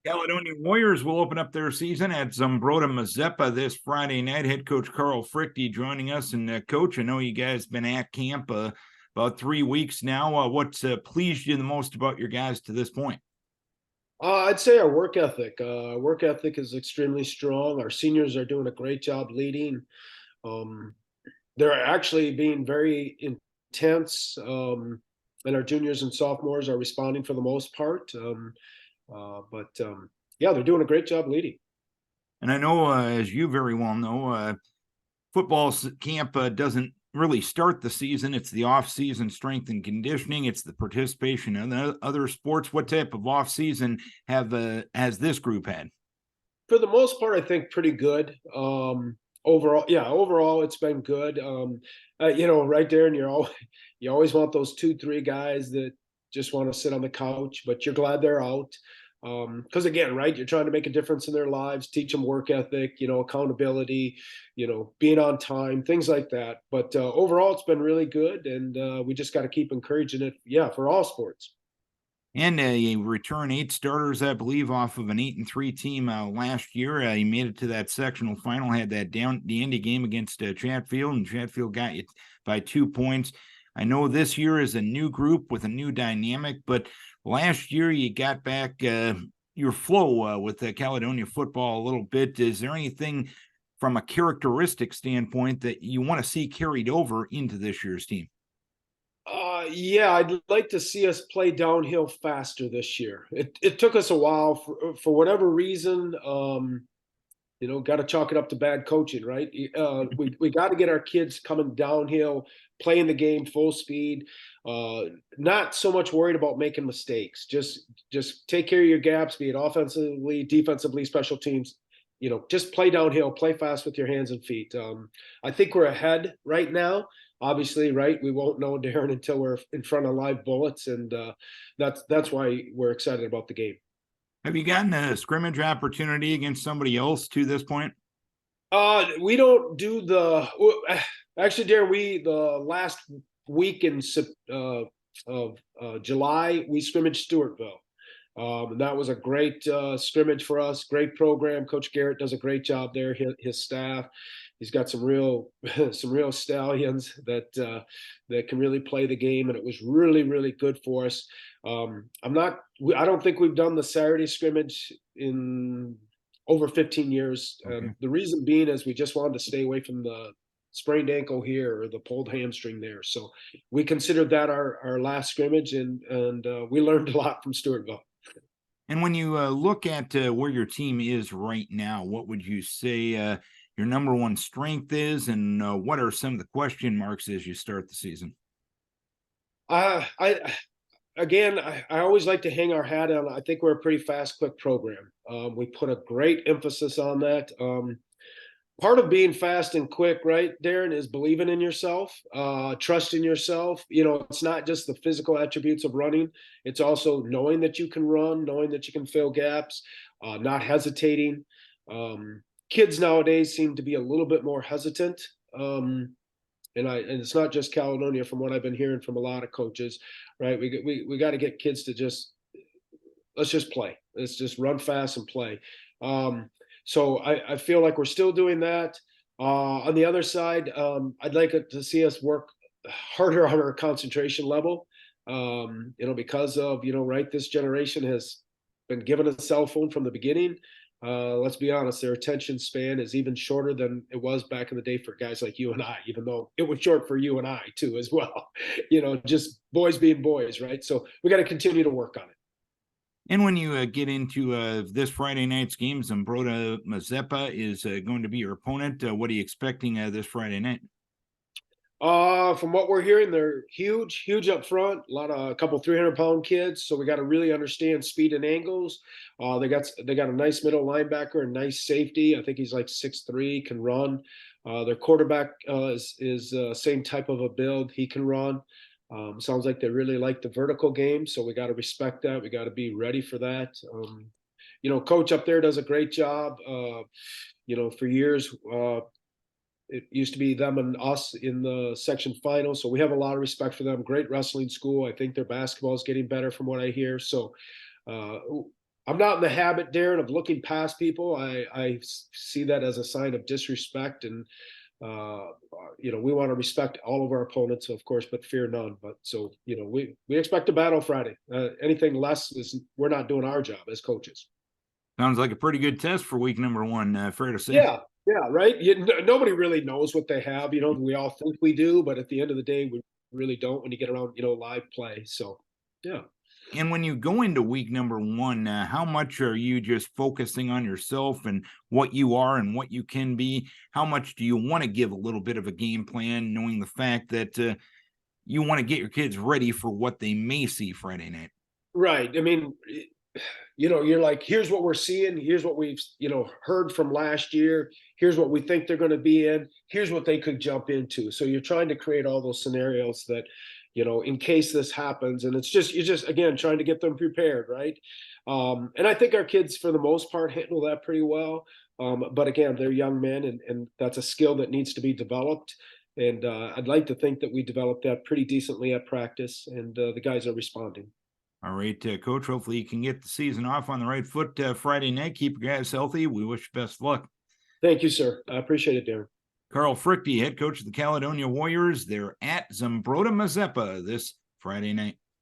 Caledonia Warriors will open up their season at Zumbrota Mazeppa this Friday night. Head coach Carl Fruechte joining us. And coach, I know you guys been at camp about 3 weeks now. What's pleased you the most about your guys to this point? I'd say our work ethic. Work ethic is extremely strong. Our seniors are doing a great job leading. Um, they're actually being very intense, and our juniors and sophomores are responding for the most part. But yeah, they're doing a great job leading. And I know, as you very well know, football camp doesn't really start the season. It's the off-season strength and conditioning. It's the participation in other sports. What type of off-season have has this group had? For the most part, I think pretty good. Overall, yeah, overall it's been good. Right there, and you always want those two, three guys that just want to sit on the couch, but you're glad they're out. Because again, right, you're trying to make a difference in their lives, teach them work ethic, accountability, being on time, things like that. But overall, it's been really good, and we just got to keep encouraging it. Yeah, for all sports. And you return 8 starters, I believe, off of an 8-3 team last year. You made it to that sectional final, had that down the Indy game against Chatfield, and Chatfield got you by 2 points. I know this year is a new group with a new dynamic, but last year you got back your flow with Caledonia football a little bit. Is there anything from a characteristic standpoint that you want to see carried over into this year's team? Yeah, I'd like to see us play downhill faster this year. It took us a while for whatever reason. Got to chalk it up to bad coaching, right? We got to get our kids coming downhill, playing the game full speed. Not so much worried about making mistakes. Just take care of your gaps, be it offensively, defensively, special teams. Just play downhill, play fast with your hands and feet. I think we're ahead right now. Obviously, right? We won't know, Darren, until we're in front of live bullets, and that's why we're excited about the game. Have you gotten a scrimmage opportunity against somebody else to this point? We don't do actually, Darren. We the last week of July we scrimmaged Stewartville. And that was a great scrimmage for us. Great program. Coach Garrett does a great job there. His staff. He's got some real some real stallions that can really play the game, and it was really really good for us. I don't think we've done the Saturday scrimmage in over 15 years. Okay. And the reason being is we just wanted to stay away from the sprained ankle here or the pulled hamstring there. So we considered that our last scrimmage, and we learned a lot from Stewartville. And when you look at where your team is right now, what would you say your number one strength is, and what are some of the question marks as you start the season? I Again, I always like to hang our hat on. I think we're a pretty fast, quick program. We put a great emphasis on that. Part of being fast and quick, right, Darren, is believing in yourself, trusting yourself. It's not just the physical attributes of running, it's also knowing that you can run, knowing that you can fill gaps, not hesitating. Kids nowadays seem to be a little bit more hesitant. And it's not just Caledonia, from what I've been hearing from a lot of coaches, right? We got to get kids to let's just play. Let's just run fast and play. So I feel like we're still doing that. On the other side, I'd like to see us work harder on our concentration level. Because of right, this generation has been given a cell phone from the beginning. Let's be honest, their attention span is even shorter than it was back in the day for guys like you and I, even though it was short for you and I too as well. Just boys being boys, right? So we got to continue to work on it. And when you get into this Friday night's game, Zumbrota Mazeppa is going to be your opponent. What are you expecting this Friday night? From what we're hearing, they're huge up front. A couple 300-pound kids, so we got to really understand speed and angles. They got a nice middle linebacker and nice safety. I think he's like 6'3", can run. Their quarterback is same type of a build. He can run. Sounds like they really like the vertical game, so we got to respect that. We got to be ready for that. Coach up there does a great job. For years, it used to be them and us in the section final, so we have a lot of respect for them. Great wrestling school. I think their basketball is getting better from what I hear. So uh, I'm not in the habit, Darren, of looking past people. I see that as a sign of disrespect, and we want to respect all of our opponents, of course, but fear none. But so we expect a battle Friday. Anything less is we're not doing our job as coaches. Sounds like a pretty good test for week number one. Fair to say. Yeah, right. Nobody really knows what they have. We all think we do, but at the end of the day, we really don't when you get around live play. So yeah. And when you go into week number one, how much are you just focusing on yourself and what you are and what you can be? How much do you want to give a little bit of a game plan, knowing the fact that you want to get your kids ready for what they may see Friday night? Right. I mean, you're like, here's what we're seeing. Here's what we've, heard from last year. Here's what we think they're going to be in. Here's what they could jump into. So you're trying to create all those scenarios that, in case this happens. And you're just, again, trying to get them prepared. Right. And I think our kids, for the most part, handle that pretty well. But again, they're young men, and that's a skill that needs to be developed. And I'd like to think that we developed that pretty decently at practice, and the guys are responding. All right, Coach. Hopefully you can get the season off on the right foot Friday night. Keep your guys healthy. We wish you best luck. Thank you, sir. I appreciate it, Darren. Carl Fruechte, head coach of the Caledonia Warriors. They're at Zumbrota Mazeppa this Friday night.